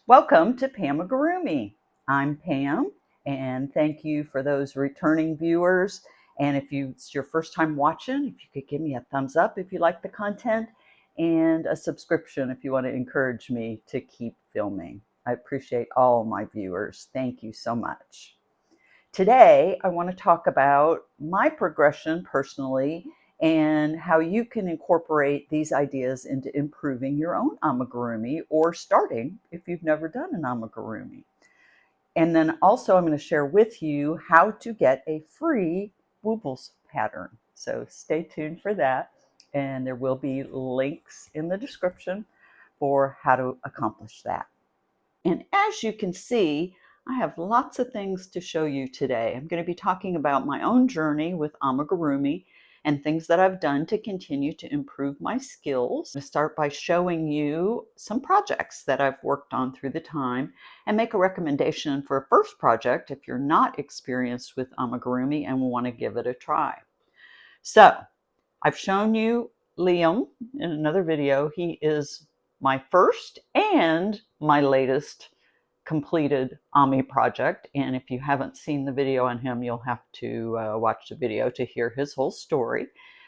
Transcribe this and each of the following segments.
Welcome to Pamigurumi. I'm Pam, and thank you for those returning viewers. And if it's your first time watching, if you could give me a thumbs up if you like the content, and a subscription if you want to encourage me to keep filming. I appreciate all my viewers. Thank you so much. Today, I want to talk about my progression personally and how you can incorporate these ideas into improving your own amigurumi or starting if you've never done an amigurumi. And then also, I'm going to share with you how to get a free Woobles pattern. So stay tuned for that. And there will be links in the description for how to accomplish that. And as you can see, I have lots of things to show you today. I'm going to be talking about my own journey with amigurumi and things that I've done to continue to improve my skills. I'm going to start by showing you some projects that I've worked on through the time and make a recommendation for a first project if you're not experienced with amigurumi and want to give it a try. So I've shown you Liam in another video. He is my first and my latest completed Ami project. And if you haven't seen the video on him, you'll have to watch the video to hear his whole story.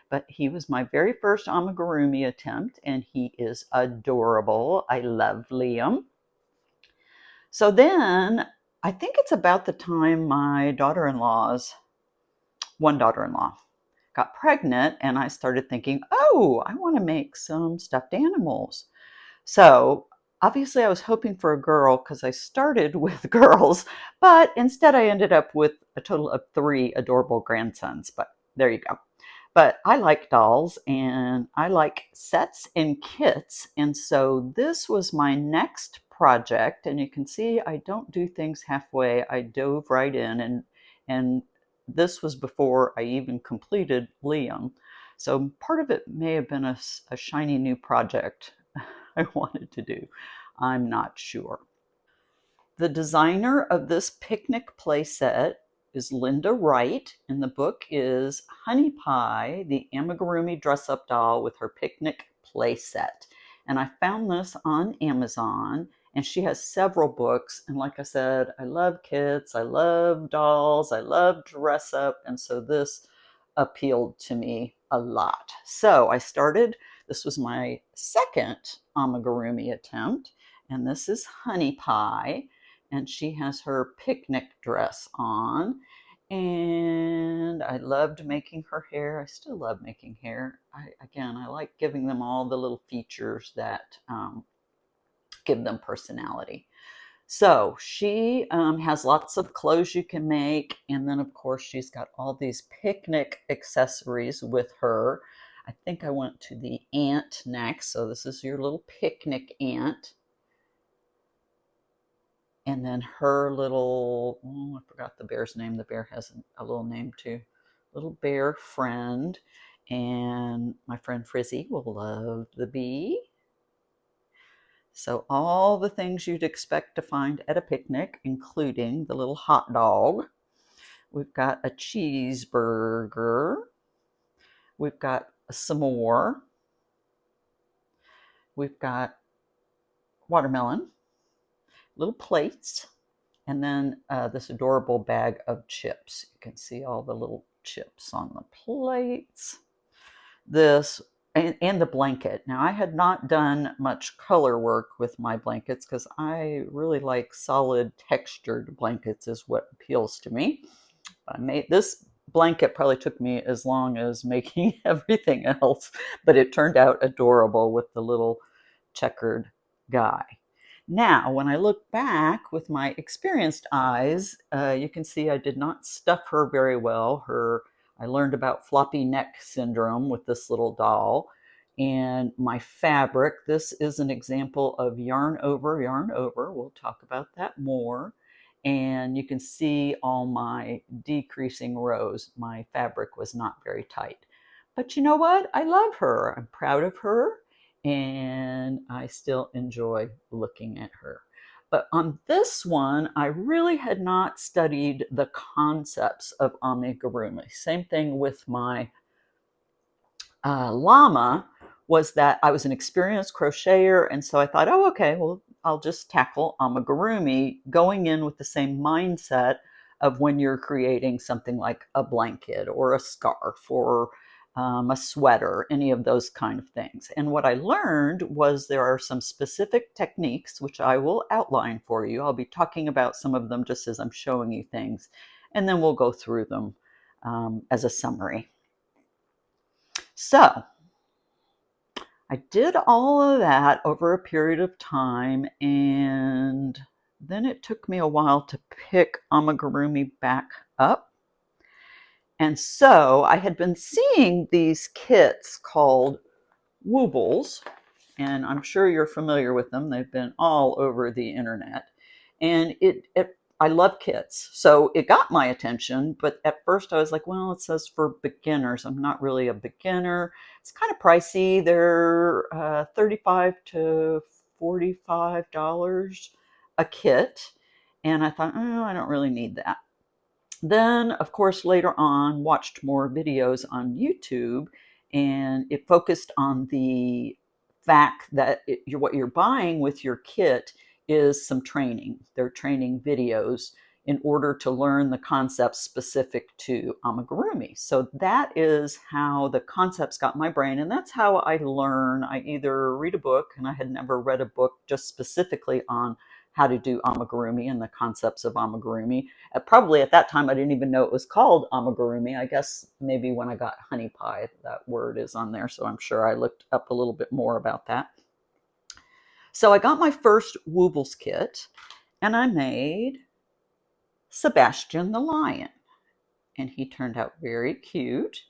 But he was my very first amigurumi attempt, and he is adorable. I love Liam. So then I think it's about the time my one daughter-in-law, got pregnant, and I started thinking, oh, I want to make some stuffed animals. So obviously I was hoping for a girl because I started with girls, but instead I ended up with a total of 3 adorable grandsons, but there you go. But I like dolls and I like sets and kits, and so this was my next project. And you can see I don't do things halfway. I dove right in, and this was before I even completed Liam. So part of it may have been a shiny new project I wanted to do. I'm not sure. The designer of this picnic playset is Linda Wright, and the book is Honey Pie, the Amigurumi dress-up doll with her picnic playset. And I found this on Amazon, and she has several books. And like I said, I love kits, I love dolls, I love dress up, and so this appealed to me a lot. So I started, this was my second amigurumi attempt, and this is Honey Pie, and she has her picnic dress on. And I loved making her hair. I still love making hair. I like giving them all the little features that give them personality. So she has lots of clothes you can make. And then, of course, she's got all these picnic accessories with her. I think I went to the ant next. So this is your little picnic ant. And then her little, oh, I forgot the bear's name. The bear has a little name too. Little bear friend. And my friend Frizzy will love the bee. So all the things you'd expect to find at a picnic, including the little hot dog. We've got a cheeseburger. We've got a s'more. We've got watermelon, little plates, and then this adorable bag of chips. You can see all the little chips on the plates. This and the blanket. Now, I had not done much color work with my blankets because I really like solid textured blankets is what appeals to me. I made this blanket, probably took me as long as making everything else, but it turned out adorable with the little checkered guy. Now, when I look back with my experienced eyes, you can see I did not stuff her very well. I learned about floppy neck syndrome with this little doll. And my fabric, this is an example of yarn over, yarn over. We'll talk about that more. And you can see all my decreasing rows. My fabric was not very tight. But you know what? I love her. I'm proud of her, and I still enjoy looking at her. But on this one, I really had not studied the concepts of amigurumi. Same thing with my llama, was that I was an experienced crocheter, and so I thought, oh, okay, well, I'll just tackle amigurumi, going in with the same mindset of when you're creating something like a blanket or a scarf or a sweater, any of those kind of things. And what I learned was there are some specific techniques which I will outline for you. I'll be talking about some of them just as I'm showing you things, and then we'll go through them as a summary. So I did all of that over a period of time, and then it took me a while to pick amigurumi back up. And so I had been seeing these kits called Woobles, and I'm sure you're familiar with them. They've been all over the internet. And I love kits, so it got my attention. But at first I was like, well, it says for beginners. I'm not really a beginner. It's kind of pricey. They're $35 to $45 a kit. And I thought, oh, I don't really need that. Then, of course, later on, watched more videos on YouTube, and it focused on the fact that what you're buying with your kit is some training. They're training videos in order to learn the concepts specific to amigurumi. So that is how the concepts got my brain, and that's how I learn. I either read a book, and I had never read a book just specifically on how to do amigurumi and the concepts of amigurumi. Probably at that time, I didn't even know it was called amigurumi. I guess maybe when I got honey pie, that word is on there. So I'm sure I looked up a little bit more about that. So I got my first Woobles kit, and I made Sebastian the lion. And he turned out very cute.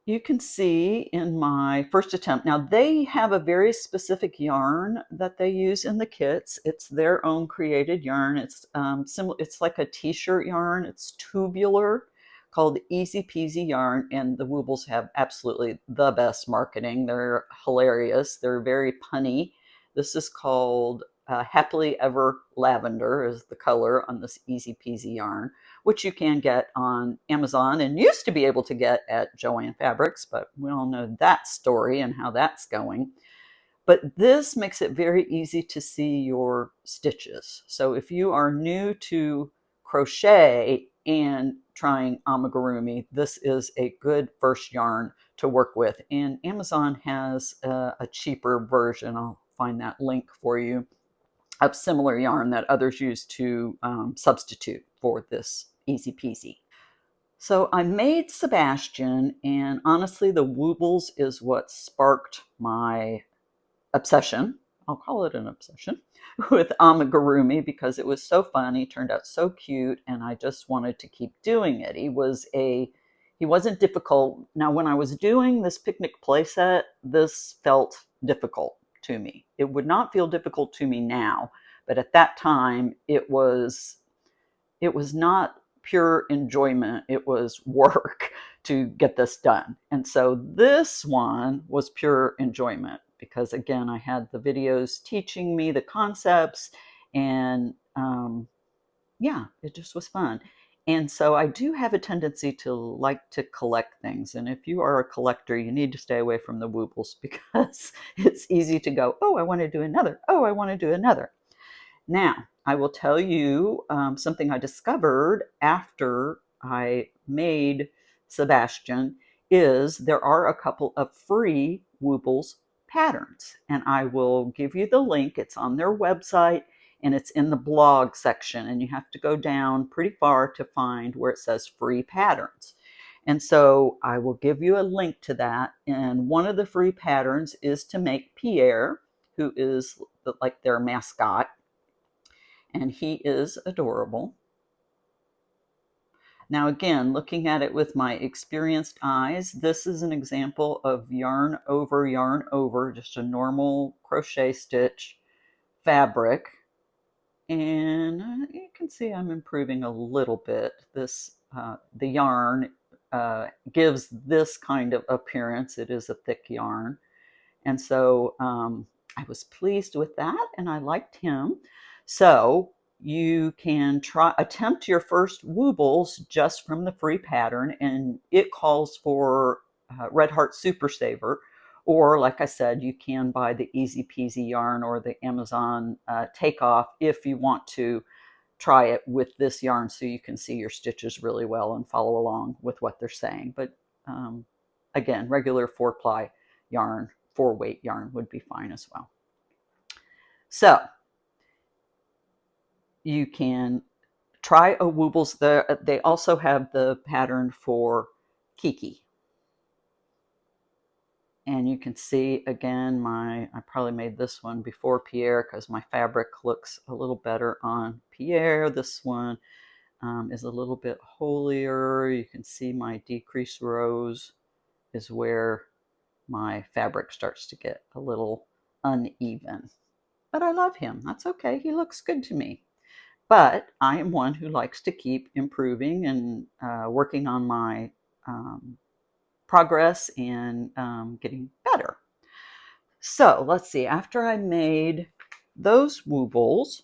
You can see in my first attempt, now they have a very specific yarn that they use in the kits. It's their own created yarn. It's it's like a t-shirt yarn. It's tubular, called Easy Peasy Yarn, and the Woobles have absolutely the best marketing. They're hilarious. They're very punny. This is called Happily Ever Lavender is the color on this Easy Peasy yarn, which you can get on Amazon and used to be able to get at Joann Fabrics, but we all know that story and how that's going. But this makes it very easy to see your stitches. So if you are new to crochet and trying amigurumi, this is a good first yarn to work with. And Amazon has a cheaper version. I'll find that link for you, of similar yarn that others use to substitute for this Easy Peasy. So I made Sebastian, and honestly, the Woobles is what sparked my obsession. I'll call it an obsession with amigurumi because it was so fun. He turned out so cute, and I just wanted to keep doing it. He wasn't difficult. Now, when I was doing this picnic playset, this felt difficult to me. It would not feel difficult to me now, but at that time, it was not pure enjoyment. It was work to get this done. And so this one was pure enjoyment because, again, I had the videos teaching me the concepts, and yeah, it just was fun. And so I do have a tendency to like to collect things. And if you are a collector, you need to stay away from the Woobles because it's easy to go, oh, I want to do another. Oh, I want to do another. Now, I will tell you something I discovered after I made Sebastian is there are a couple of free Woobles patterns, and I will give you the link. It's on their website, and it's in the blog section, and you have to go down pretty far to find where it says free patterns. And so I will give you a link to that, and one of the free patterns is to make Pierre, who is like their mascot, and he is adorable. Now, again, looking at it with my experienced eyes, this is an example of yarn over, just a normal crochet stitch fabric. And you can see I'm improving a little bit. The yarn gives this kind of appearance. It is a thick yarn. And so I was pleased with that, and I liked him. So you can attempt your first Woobles just from the free pattern, and it calls for Red Heart Super Saver, Or, like I said, you can buy the Easy Peasy yarn or the Amazon takeoff if you want to try it with this yarn so you can see your stitches really well and follow along with what they're saying. But again, regular 4-ply yarn, 4-weight yarn would be fine as well. So you can try a Woobles. They also have the pattern for Kiki. And you can see again, I probably made this one before Pierre because my fabric looks a little better on Pierre. This one is a little bit holier. You can see my decreased rows is where my fabric starts to get a little uneven. But I love him. That's okay. He looks good to me. But I am one who likes to keep improving and working on my progress and getting better. So let's see, after I made those Woobles,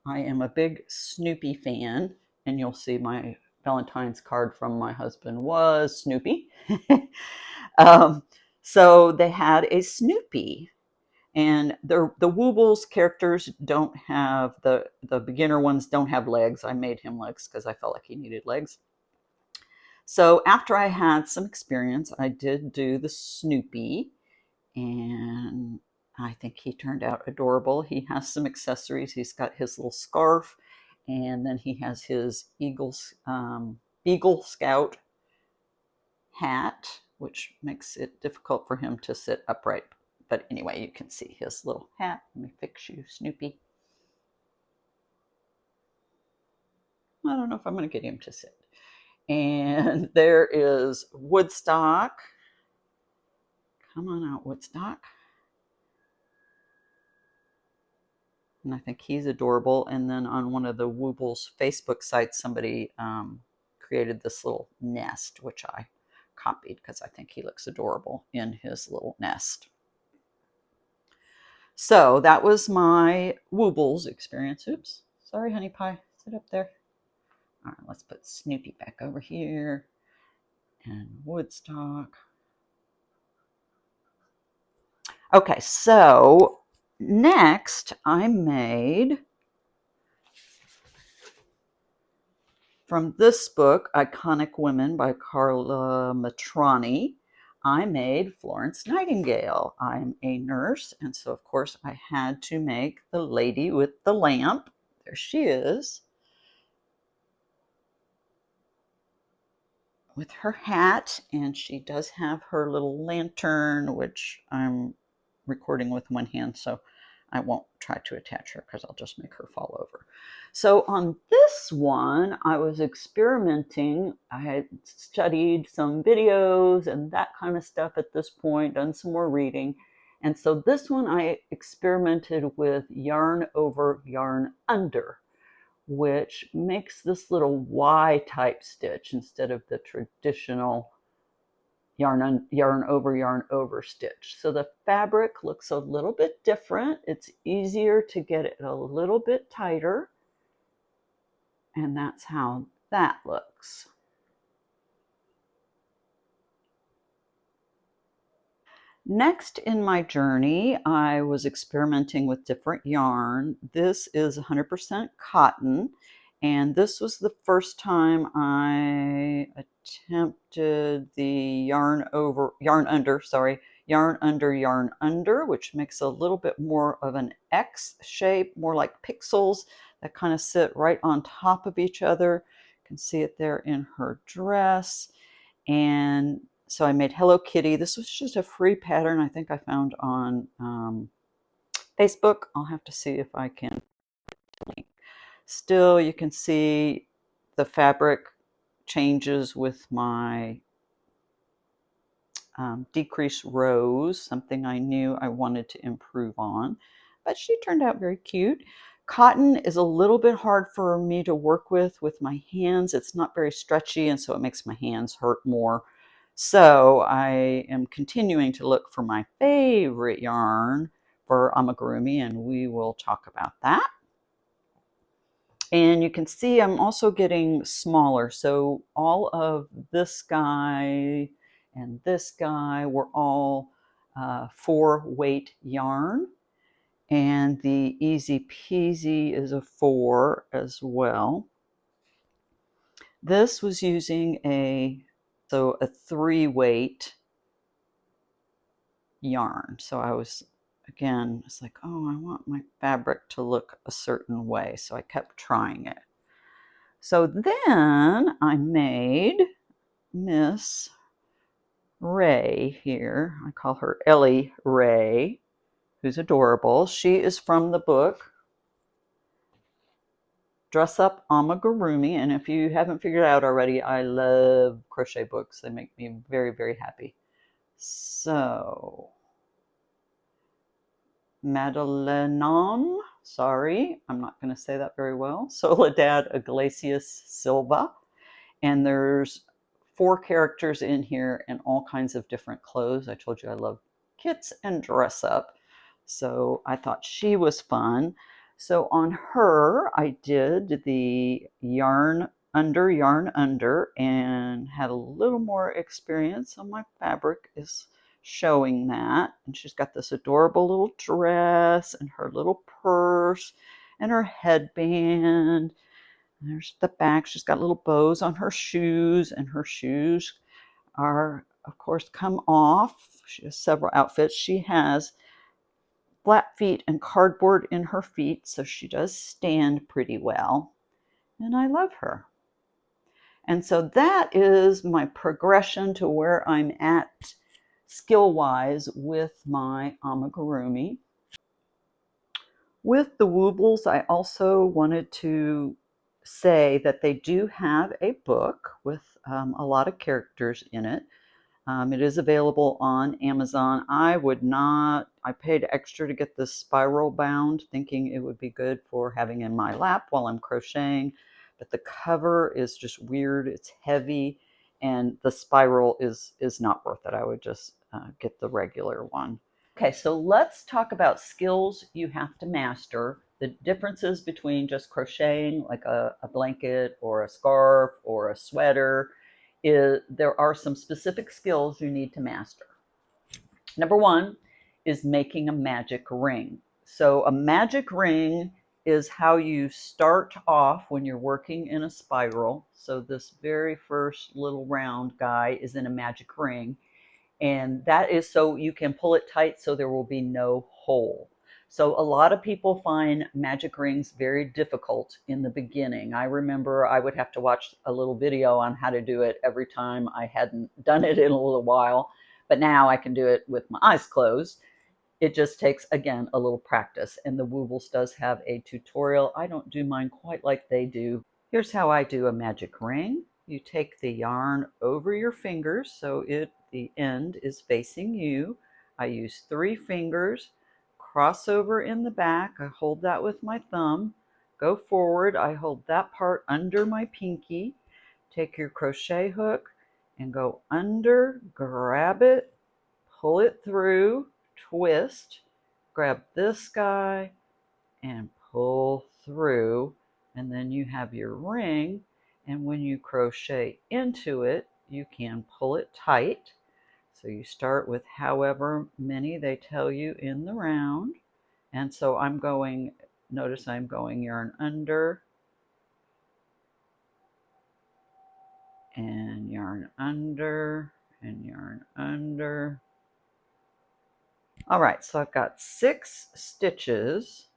I am a big Snoopy fan, and you'll see my Valentine's card from my husband was Snoopy. um, so they had a Snoopy, and the Woobles characters don't have, the beginner ones don't have legs. I made him legs because I felt like he needed legs. So after I had some experience, I did do the Snoopy, and I think he turned out adorable. He has some accessories. He's got his little scarf, and then he has his Eagle Scout hat, which makes it difficult for him to sit upright. But anyway, you can see his little hat. Let me fix you, Snoopy. I don't know if I'm going to get him to sit. And there is Woodstock. Come on out, Woodstock. And I think he's adorable. And then on one of the Woobles Facebook sites, somebody created this little nest, which I copied because I think he looks adorable in his little nest. So that was my Woobles experience. Oops, sorry, honey pie, sit up there. All right, let's put Snoopy back over here and Woodstock. Okay, so next I made, from this book, Iconic Women by Carla Matrani, I made Florence Nightingale. I'm a nurse, and so of course I had to make the lady with the lamp. There she is, with her hat, and she does have her little lantern, which I'm recording with one hand, so I won't try to attach her because I'll just make her fall over. So on this one, I was experimenting. I had studied some videos and that kind of stuff at this point, done some more reading. And so this one I experimented with yarn over, yarn under, which makes this little Y type stitch instead of the traditional yarn over stitch. So the fabric looks a little bit different. It's easier to get it a little bit tighter. And that's how that looks. Next in my journey, I was experimenting with different yarn. This is 100% cotton, and this was the first time I attempted the yarn under, which makes a little bit more of an X shape, more like pixels that kind of sit right on top of each other. You can see it there in her dress. And so I made Hello Kitty. This was just a free pattern I think I found on Facebook. I'll have to see if I can link. Still, you can see the fabric changes with my decreased rows, something I knew I wanted to improve on. But she turned out very cute. Cotton is a little bit hard for me to work with my hands. It's not very stretchy, and so it makes my hands hurt more. So I am continuing to look for my favorite yarn for amigurumi, and we will talk about that. And you can see I'm also getting smaller. So all of this guy and this guy were all 4 weight yarn, and the Easy Peasy is a 4 as well. This was using a 3 weight yarn. So I was, again, it's like, oh, I want my fabric to look a certain way. So I kept trying it. So then I made Miss Ray here. I call her Ellie Ray, who's adorable. She is from the book Dress Up Amigurumi. And if you haven't figured it out already, I love crochet books. They make me very, very happy. So, Madeleine, sorry, I'm not going to say that very well. Soledad Iglesias Silva. And there's 4 characters in here in all kinds of different clothes. I told you I love kits and dress up. So I thought she was fun. So on her, I did the yarn under, and had a little more experience. So my fabric is showing that. And she's got this adorable little dress and her little purse and her headband. There's the back. She's got little bows on her shoes, and her shoes are, of course, come off. She has several outfits. She has flat feet and cardboard in her feet, so she does stand pretty well. And I love her. And so that is my progression to where I'm at skill-wise with my amigurumi. With the Woobles, I also wanted to say that they do have a book with a lot of characters in it. It is available on Amazon. I paid extra to get this spiral bound, thinking it would be good for having in my lap while I'm crocheting. But the cover is just weird. It's heavy, and the spiral is not worth it. I would just get the regular one. Okay, so let's talk about skills you have to master, the differences between just crocheting like a blanket or a scarf or a sweater. There are some specific skills you need to master. Number 1 is making a magic ring. So a magic ring is how you start off when you're working in a spiral. So this very first little round guy is in a magic ring. And that is so you can pull it tight so there will be no hole. So a lot of people find magic rings very difficult in the beginning. I remember I would have to watch a little video on how to do it every time I hadn't done it in a little while. But now I can do it with my eyes closed. It just takes, again, a little practice. And the Woobles does have a tutorial. I don't do mine quite like they do. Here's how I do a magic ring. You take the yarn over your fingers so the end is facing you. I use 3 fingers, cross over in the back. I hold that with my thumb. Go forward. I hold that part under my pinky. Take your crochet hook and go under, grab it, pull it through, twist, grab this guy, and pull through, and then you have your ring. And when you crochet into it, you can pull it tight. So you start with however many they tell you in the round. And so notice I'm going yarn under and yarn under and yarn under. All right, so I've got 6 stitches,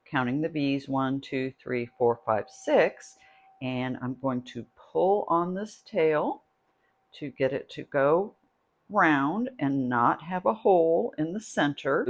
counting the bees, 1, 2, 3, 4, 5, 6, and I'm going to pull on this tail to get it to go round and not have a hole in the center.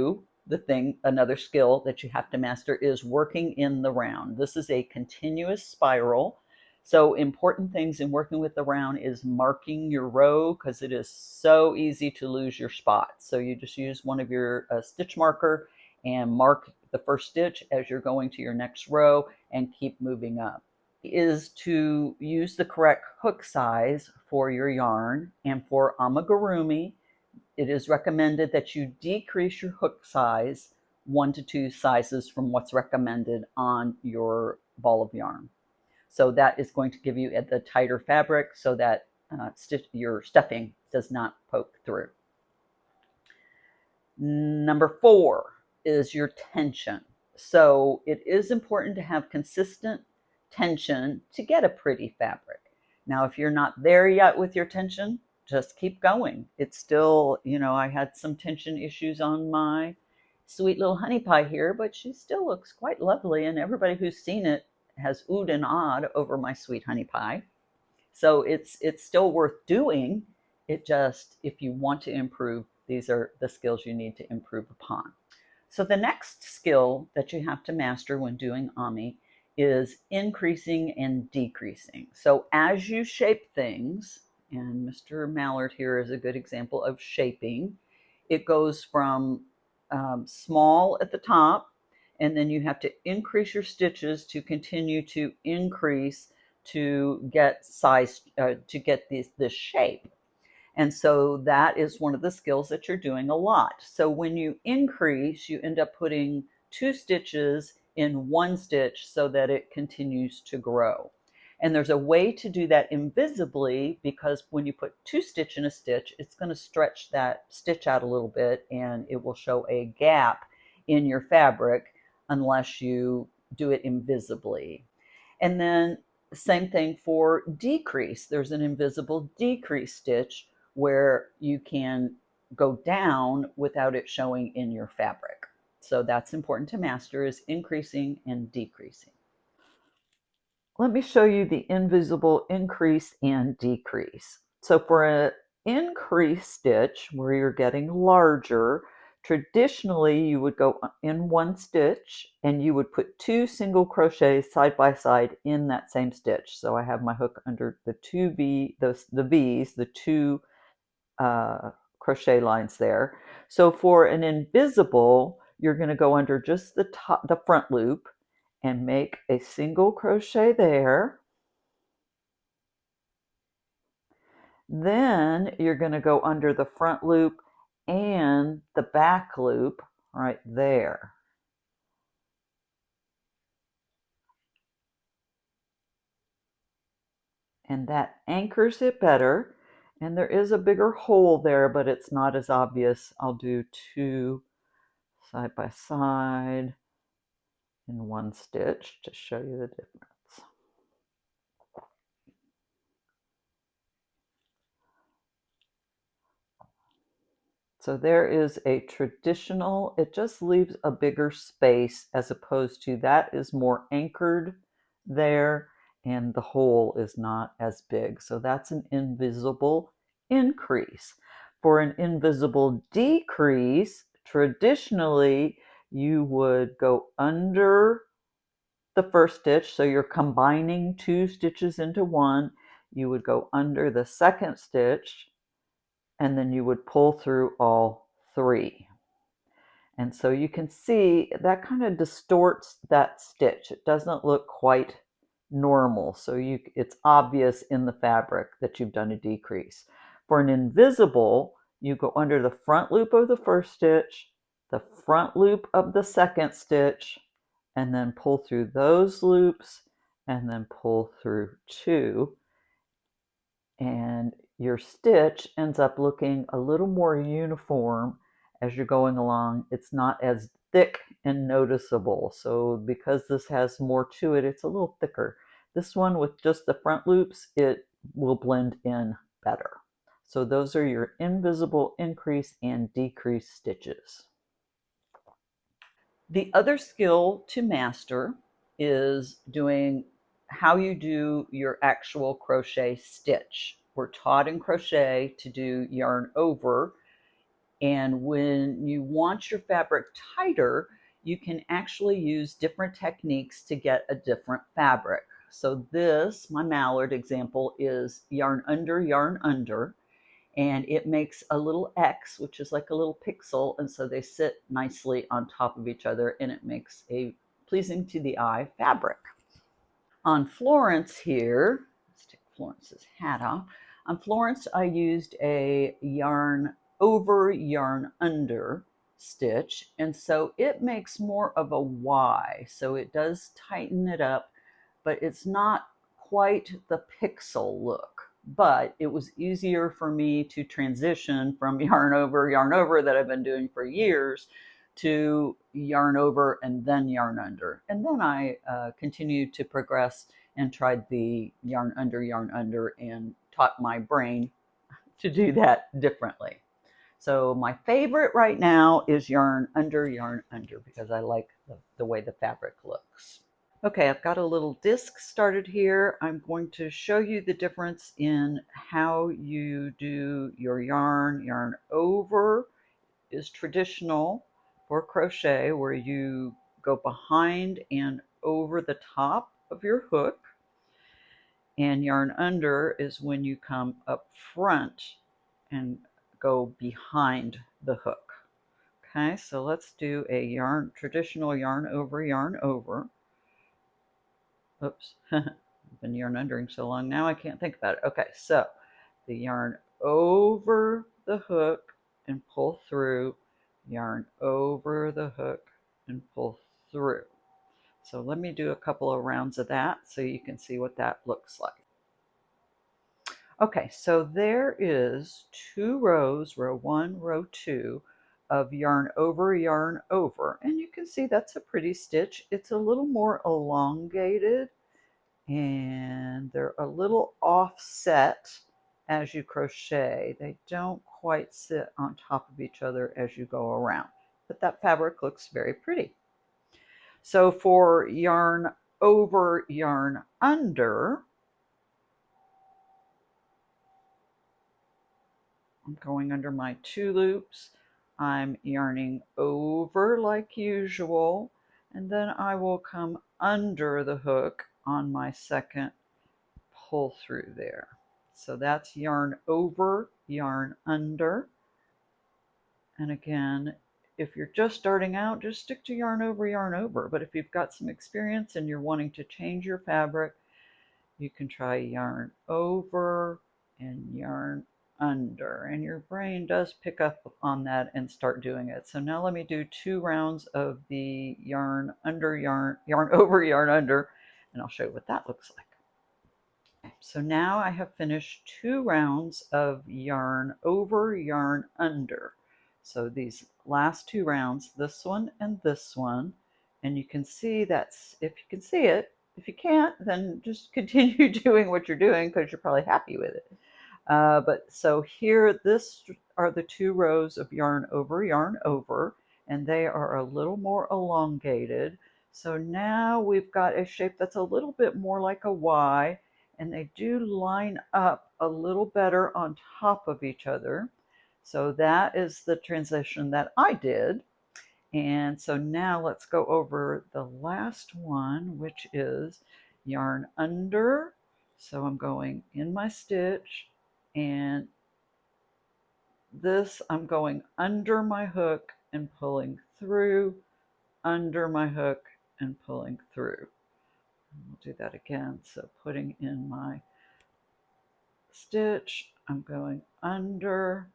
Another skill that you have to master is working in the round. This is a continuous spiral. So important things in working with the round is marking your row, because it is so easy to lose your spot. So you just use one of your stitch marker and mark the first stitch as you're going to your next row and keep moving up. Is to use the correct hook size for your yarn. And for amigurumi, it is recommended that you decrease your hook size 1 to 2 sizes from what's recommended on your ball of yarn. So that is going to give you the tighter fabric so that your stuffing does not poke through. Number 4 is your tension. So it is important to have consistent tension to get a pretty fabric. Now, if you're not there yet with your tension, just keep going. It's still, I had some tension issues on my sweet little honey pie here, but she still looks quite lovely. And everybody who's seen it has oohed and awed over my sweet honey pie. So it's still worth doing. It just, if you want to improve, these are the skills you need to improve upon. So the next skill that you have to master when doing Ami is increasing and decreasing. So as you shape things, and Mr. Mallard here is a good example of shaping, it goes from small at the top, and then you have to increase your stitches to continue to increase to get size, to get this shape. And so that is one of the skills that you're doing a lot. So when you increase, you end up putting 2 stitches in 1 stitch so that it continues to grow. And there's a way to do that invisibly, because when you put 2 stitch in a stitch, it's going to stretch that stitch out a little bit and it will show a gap in your fabric unless you do it invisibly. And then same thing for decrease. There's an invisible decrease stitch where you can go down without it showing in your fabric. So that's important to master, is increasing and decreasing. Let me show you the invisible increase and decrease. So for an increase stitch where you're getting larger, traditionally you would go in 1 stitch and you would put 2 single crochets side by side in that same stitch. So I have my hook under the the V's, the 2 crochet lines there. So for an invisible, you're going to go under just the front loop and make a single crochet there. Then you're going to go under the front loop and the back loop right there. And that anchors it better. And there is a bigger hole there, but it's not as obvious. I'll do 2 side by side in 1 stitch to show you the difference. So there is a traditional, it just leaves a bigger space, as opposed to that is more anchored there and the hole is not as big. So that's an invisible increase. For an invisible decrease, traditionally you would go under the first stitch. So you're combining 2 stitches into one. You would go under the second stitch and then you would pull through all 3. And so you can see that kind of distorts that stitch. It doesn't look quite normal. So it's obvious in the fabric that you've done a decrease. For an invisible, you go under the front loop of the first stitch, the front loop of the second stitch, and then pull through those loops and then pull through 2. And your stitch ends up looking a little more uniform as you're going along. It's not as thick and noticeable. So because this has more to it, it's a little thicker. This one with just the front loops, it will blend in better. So those are your invisible increase and decrease stitches. The other skill to master is doing how you do your actual crochet stitch. We're taught in crochet to do yarn over, and when you want your fabric tighter, you can actually use different techniques to get a different fabric. So this, my mallard example, is yarn under, and it makes a little X, which is like a little pixel, and so they sit nicely on top of each other, and it makes a pleasing to the eye fabric. On Florence here, let's take Florence's hat off. On Florence, I used a yarn over, yarn under stitch, and so it makes more of a Y. So it does tighten it up, but it's not quite the pixel look but it was easier for me to transition from yarn over that I've been doing for years to yarn over and then yarn under. And then I continued to progress and tried the yarn under, and taught my brain to do that differently. So my favorite right now is yarn under, because I like the way the fabric looks. Okay, I've got a little disc started here. I'm going to show you the difference in how you do your yarn. Yarn over is traditional for crochet, where you go behind and over the top of your hook. And yarn under is when you come up front and go behind the hook. Okay, so let's do a traditional yarn over. Oops, I've been yarn undering so long now I can't think about it. Okay, so the yarn over the hook and pull through, yarn over the hook and pull through. So let me do a couple of rounds of that so you can see what that looks like. Okay, so there is 2 rows, row 1, row 2, of yarn over, and you can see that's a pretty stitch. It's a little more elongated, and they're a little offset as you crochet. They don't quite sit on top of each other as you go around, but that fabric looks very pretty. So for yarn over, yarn under, I'm going under my 2 loops. I'm yarning over like usual, and then I will come under the hook on my second pull through there. So that's yarn over, yarn under. And again, if you're just starting out, just stick to yarn over, yarn over. But if you've got some experience and you're wanting to change your fabric, you can try yarn over and yarn under, and your brain does pick up on that and start doing it. So now let me do 2 rounds of the yarn over, yarn under, and I'll show you what that looks like. So now I have finished 2 rounds of yarn over, yarn under. So these last 2 rounds, this one and this one, and you can see that's, if you can see it. If you can't, then just continue doing what you're doing, because you're probably happy with it. But so here, this are the 2 rows of yarn over, and they are a little more elongated. So now we've got a shape that's a little bit more like a Y, and they do line up a little better on top of each other. So that is the transition that I did. And so now let's go over the last one, which is yarn under. So I'm going in my stitch, and this I'm going under my hook and pulling through, under my hook and pulling through. We'll do that again. So putting in my stitch, I'm going under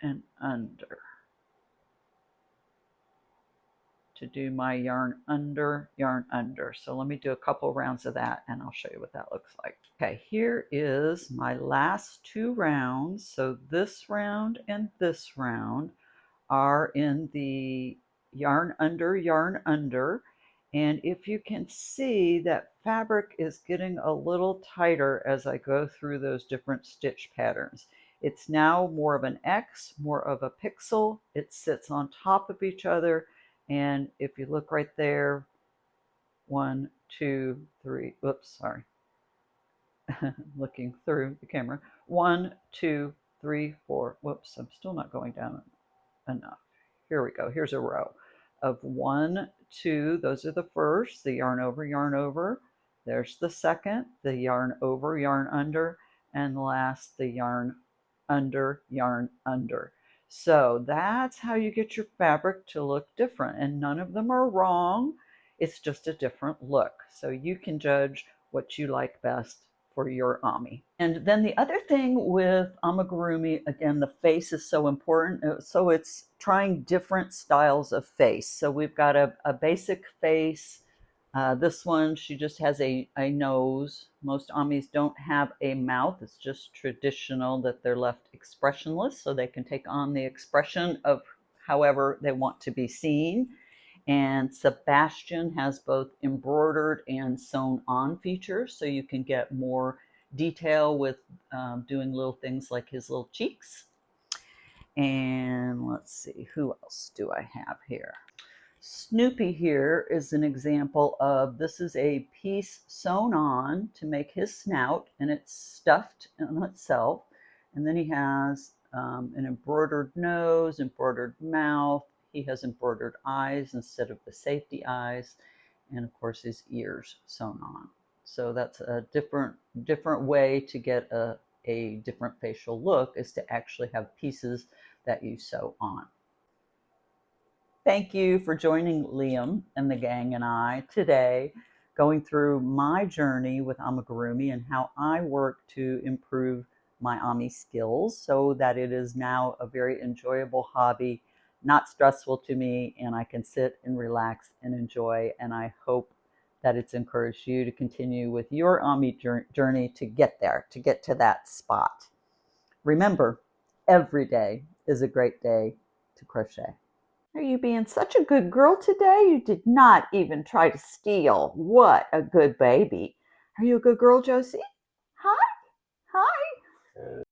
and under to do my yarn under, yarn under. So let me do a couple rounds of that and I'll show you what that looks like. Okay, here is my last 2 rounds. So this round and this round are in the yarn under. And if you can see, that fabric is getting a little tighter as I go through those different stitch patterns. It's now more of an X, more of a pixel. It sits on top of each other. And if you look right there, 1, 2, 3, oops, sorry. Looking through the camera. 1, 2, 3, 4. Whoops, I'm still not going down enough. Here we go. Here's a row of 1, 2. Those are the first, the yarn over, yarn over. There's the second, the yarn over, yarn under, and last, the yarn under, yarn under. So that's how you get your fabric to look different, and none of them are wrong. It's just a different look. So you can judge what you like best for your Ami. And then the other thing with Amigurumi, again, the face is so important. So it's trying different styles of face. So we've got a basic face, This one, she just has a nose. Most Amis don't have a mouth. It's just traditional that they're left expressionless so they can take on the expression of however they want to be seen. And Sebastian has both embroidered and sewn on features, so you can get more detail with doing little things like his little cheeks. And let's see, who else do I have here? Snoopy here is an example of, this is a piece sewn on to make his snout, and it's stuffed in itself. And then he has an embroidered nose, embroidered mouth. He has embroidered eyes instead of the safety eyes, and of course his ears sewn on. So that's a different way to get a different facial look, is to actually have pieces that you sew on. Thank you for joining Liam and the gang and I today, going through my journey with Amigurumi and how I work to improve my Ami skills so that it is now a very enjoyable hobby, not stressful to me, and I can sit and relax and enjoy. And I hope that it's encouraged you to continue with your Ami journey to get there, to get to that spot. Remember, every day is a great day to crochet. Are you being such a good girl today? You did not even try to steal. What a good baby. Are you a good girl, Josie? Hi. Hi.